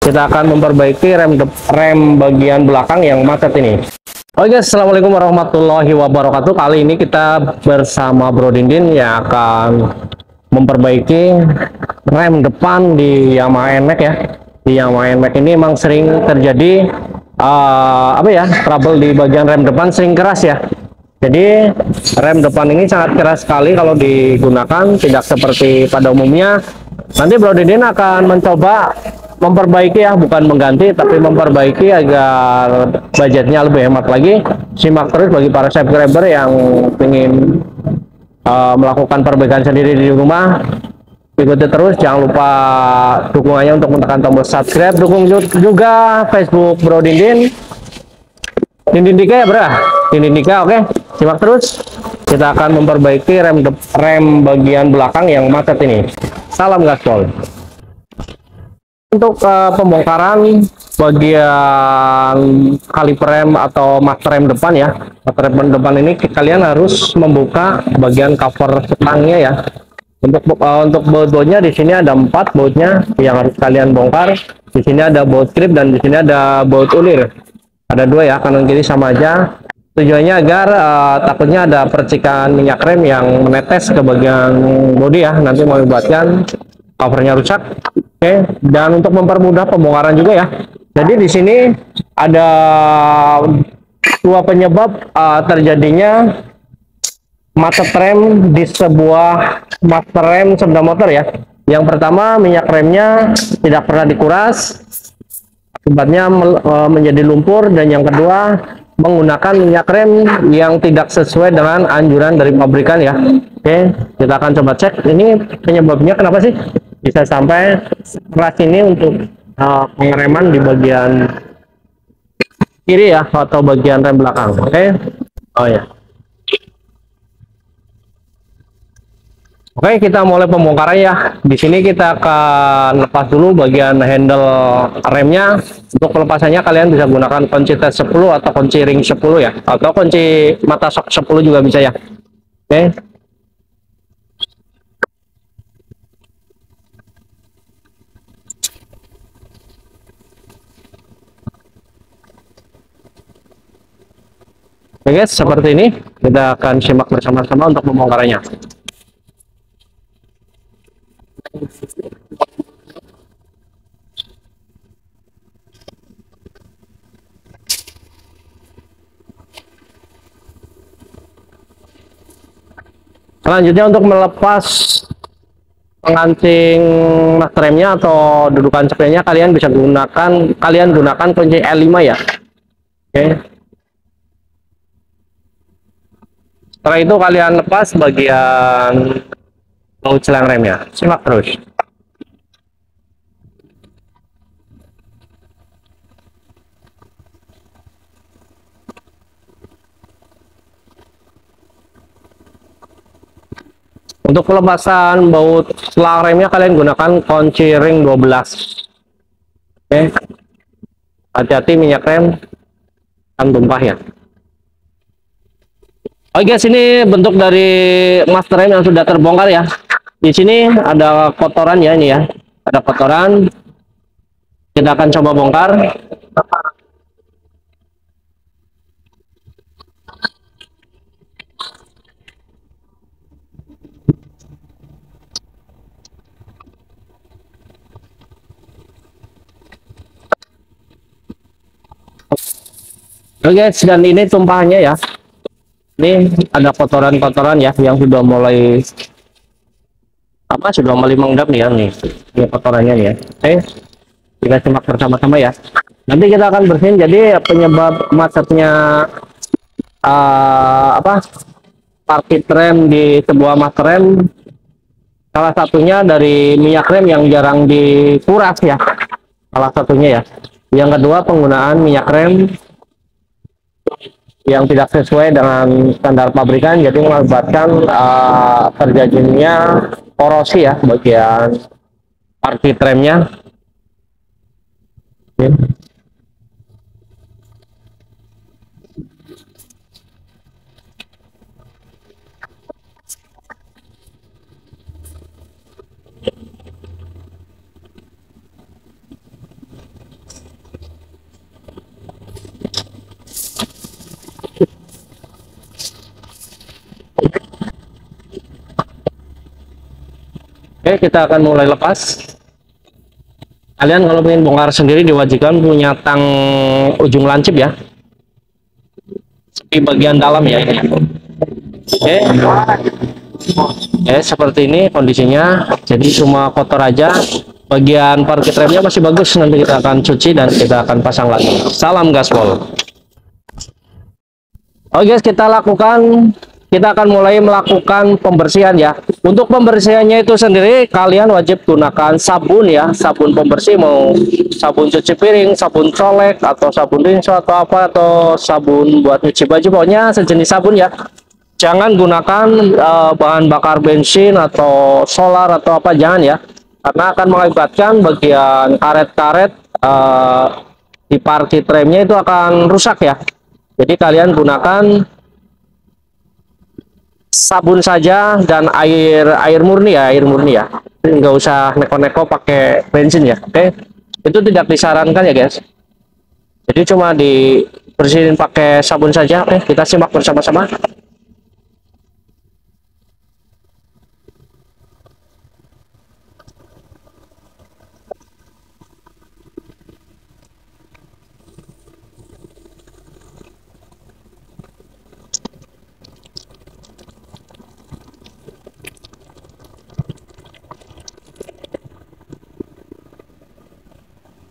kita akan memperbaiki rem bagian belakang yang macet ini. Oke guys, assalamualaikum warahmatullahi wabarakatuh. Kali ini kita bersama Bro Dindin yang akan memperbaiki rem depan di Yamaha NMAX ya. Di Yamaha NMAX ini memang sering terjadi trouble di bagian rem depan, sering keras ya. Jadi rem depan ini sangat keras sekali kalau digunakan, tidak seperti pada umumnya. Nanti Bro Dindin akan mencoba memperbaiki ya, bukan mengganti tapi memperbaiki agar budgetnya lebih hemat lagi. Simak terus bagi para subscriber yang ingin melakukan perbaikan sendiri di rumah. Ikuti terus, jangan lupa dukungannya untuk menekan tombol subscribe. Dukung juga Facebook Bro Dindin Dika ya bro, Dindin Dika. Oke, simak terus, kita akan memperbaiki rem bagian belakang yang macet ini. Salam gaspol. Untuk pembongkaran bagian kaliper rem atau master rem depan ya, master rem depan ini kalian harus membuka bagian cover stangnya ya. Untuk baut-bautnya di sini ada 4 bautnya yang harus kalian bongkar. Di sini ada baut grip dan di sini ada baut ulir. Ada 2 ya, kanan kiri sama aja. Tujuannya agar takutnya ada percikan minyak rem yang menetes ke bagian bodi ya, nanti mengakibatkan covernya rusak. Oke, dan untuk mempermudah pembongkaran juga ya. Jadi di sini ada 2 penyebab terjadinya macet rem di sebuah master rem sepeda motor ya. Yang pertama, minyak remnya tidak pernah dikuras, akibatnya menjadi lumpur. Dan yang kedua, menggunakan minyak rem yang tidak sesuai dengan anjuran dari pabrikan ya. Oke, kita akan coba cek ini penyebabnya kenapa sih bisa sampai keras ini untuk pengereman di bagian kiri ya, atau bagian rem belakang. Oke. Oh ya. Oke, kita mulai pembongkaran ya. Di sini kita akan lepas dulu bagian handle remnya. Untuk pelepasannya kalian bisa gunakan kunci T10 atau kunci ring 10 ya, atau kunci mata sok 10 juga bisa ya. Oke. Oke guys, seperti ini. Kita akan simak bersama-sama untuk pembongkarannya. Selanjutnya untuk melepas pengancing master remnya atau dudukan spraynya, kalian gunakan kunci L5 ya. Oke. Setelah itu kalian lepas bagian baut selang remnya. Simak terus. Untuk pelepasan baut selang remnya kalian gunakan kunci ring 12. Oke. Hati-hati minyak rem akan tumpah ya. Oke guys, ini bentuk dari master rem yang sudah terbongkar ya. Di sini ada kotoran ya, ini ya. Ada kotoran. Kita akan coba bongkar. Oke guys, dan ini tumpahannya ya. Ini ada kotoran-kotoran ya yang sudah mulai mengendap nih ya, nih ini kotorannya nih ya. Oke, kita simak bersama-sama ya. Nanti kita akan bersihin. Jadi penyebab macetnya parkit rem di sebuah master rem, salah satunya dari minyak rem yang jarang dikuras ya, salah satunya ya. Yang kedua, penggunaan minyak rem yang tidak sesuai dengan standar pabrikan, jadi mengakibatkan terjadinya korosi ya bagian parkit remnya. Oke, kita akan mulai lepas. Kalian kalau ingin bongkar sendiri diwajibkan punya tang ujung lancip ya, di bagian dalam ya ini. Oke. Seperti ini kondisinya, jadi cuma kotor aja. Bagian parkir remnya masih bagus, nanti kita akan cuci dan kita akan pasang lagi. Salam gaspol. Oke guys, kita akan mulai melakukan pembersihan ya. Untuk pembersihannya itu sendiri kalian wajib gunakan sabun ya, sabun pembersih, mau sabun cuci piring, sabun colek, atau sabun rinso atau apa, atau sabun buat nyuci baju, pokoknya sejenis sabun ya. Jangan gunakan bahan bakar bensin atau solar atau apa, jangan ya, karena akan mengakibatkan bagian karet-karet di parkir remnya itu akan rusak ya. Jadi kalian gunakan sabun saja dan air murni ya, nggak usah neko-neko pakai bensin ya. Oke, itu tidak disarankan ya guys. Jadi cuma dibersihin pakai sabun saja. Oke, kita simak bersama-sama.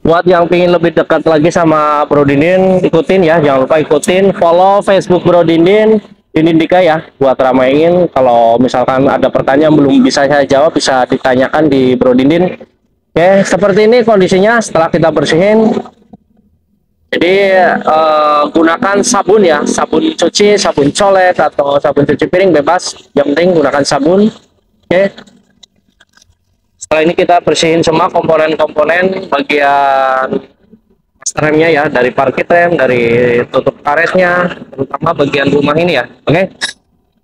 Buat yang pingin lebih dekat lagi sama Bro Dindin, ikutin ya, jangan lupa ikutin, follow Facebook Bro Dindin Dika ya, buat ramein. Kalau misalkan ada pertanyaan belum bisa saya jawab, bisa ditanyakan di Bro Dindin. Oke, seperti ini kondisinya setelah kita bersihin. Jadi gunakan sabun ya, sabun cuci, sabun colek, atau sabun cuci piring bebas, yang penting gunakan sabun. Oke, setelah ini kita bersihin semua komponen-komponen bagian remnya ya, dari parkir rem, dari tutup karetnya, terutama bagian rumah ini ya. Oke,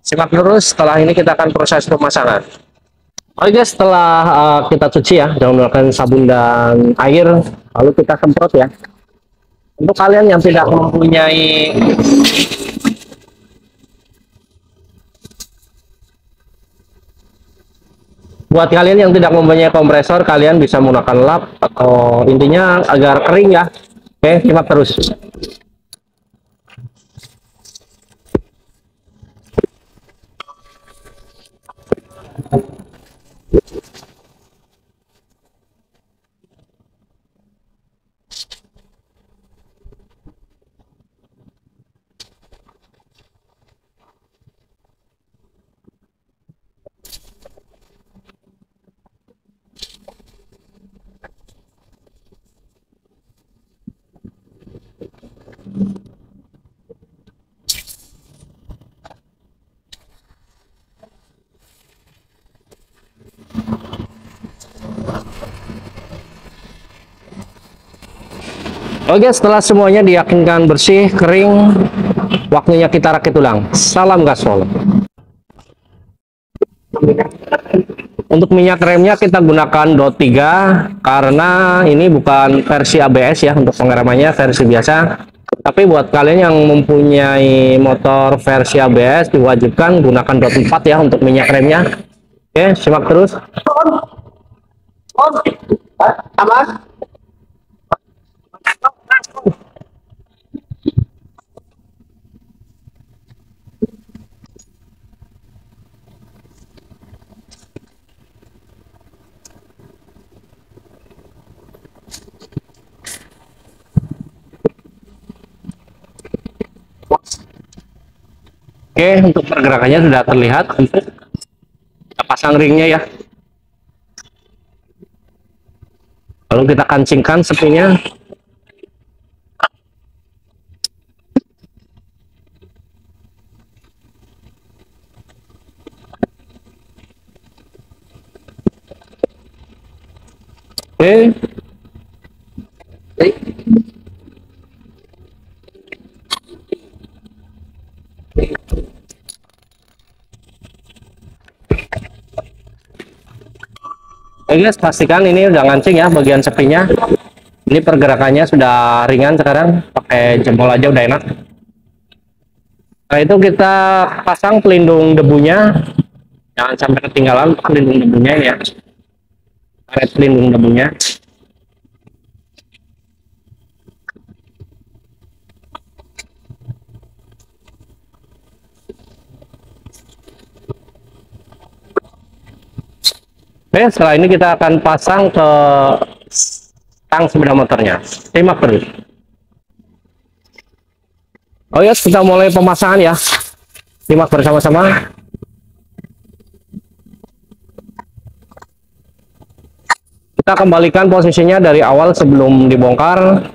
simak terus. Setelah ini kita akan proses pemasangan. Oke guys, setelah kita cuci ya, jangan menggunakan sabun dan air, lalu kita semprot ya. Untuk kalian yang tidak mempunyai Buat kalian yang tidak mempunyai kompresor, kalian bisa menggunakan lap, atau intinya agar kering ya. Oke, simak terus. Oke, setelah semuanya diyakinkan bersih, kering, waktunya kita rakit ulang. Salam gaspol. Untuk minyak remnya kita gunakan DOT 3 karena ini bukan versi ABS ya, untuk pengeremannya versi biasa. Tapi buat kalian yang mempunyai motor versi ABS, diwajibkan gunakan DOT 4 ya untuk minyak remnya. Oke, simak terus. Oke, untuk pergerakannya sudah terlihat. Kita pasang ringnya ya. Lalu kita kancingkan sepinya. Oke. Oke guys, pastikan ini udah ngancing ya bagian sepinya. Ini pergerakannya sudah ringan sekarang, pakai jempol aja udah enak. Setelah itu kita pasang pelindung debunya, jangan sampai ketinggalan pelindung debunya ini ya. karet pelindung debunya. Oke, setelah ini kita akan pasang ke tang sepeda motornya. Simak terus. Oh ya, kita mulai pemasangan ya. Simak bersama-sama. Kita kembalikan posisinya dari awal sebelum dibongkar.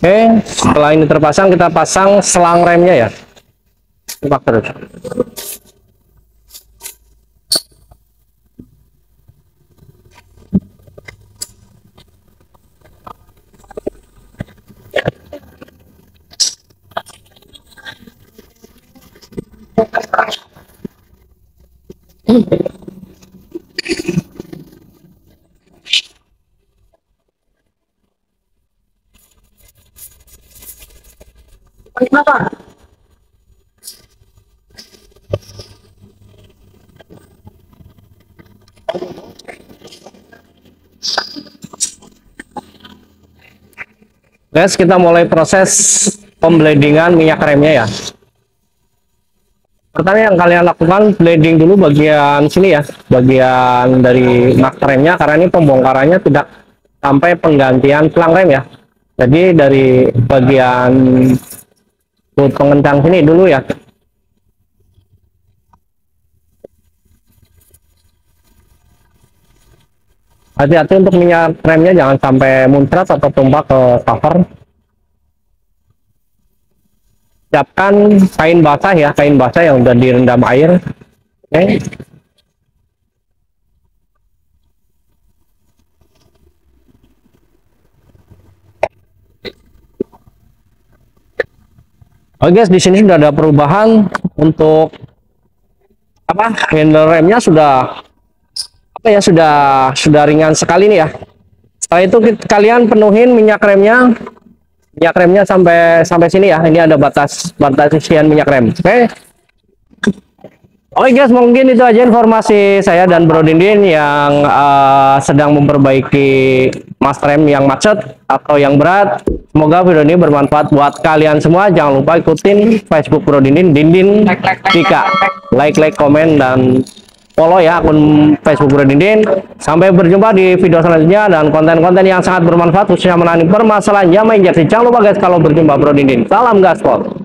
Oke, setelah ini terpasang, kita pasang selang remnya ya. Simak terus. Guys, kita mulai proses pembladingan minyak remnya ya. Pertama yang kalian lakukan, blading dulu bagian sini ya, bagian dari mak remnya, karena ini pembongkarannya tidak sampai penggantian selang rem ya. Jadi dari bagian pengencang sini dulu ya. Hati-hati untuk minyak remnya, jangan sampai muncrat atau tumpah ke cover. Siapkan kain basah ya, kain basah yang sudah direndam air. Oke. Oke guys, di sini sudah ada perubahan untuk apa? Handle remnya sudah apa ya, sudah ringan sekali nih ya. Setelah itu kalian penuhin minyak remnya sampai sini ya. Ini ada batas isian minyak rem. Oke guys, mungkin itu aja informasi saya dan Bro Dindin yang sedang memperbaiki mas rem yang macet atau yang berat. Semoga video ini bermanfaat buat kalian semua. Jangan lupa ikutin Facebook Bro Dindin, Dindin Dika. Like, komen, dan follow ya akun Facebook Bro Dindin. Sampai berjumpa di video selanjutnya dan konten-konten yang sangat bermanfaat khususnya menangani permasalahan jamaah injeksi. Jangan lupa guys, kalau berjumpa Bro Dindin, salam gaspol.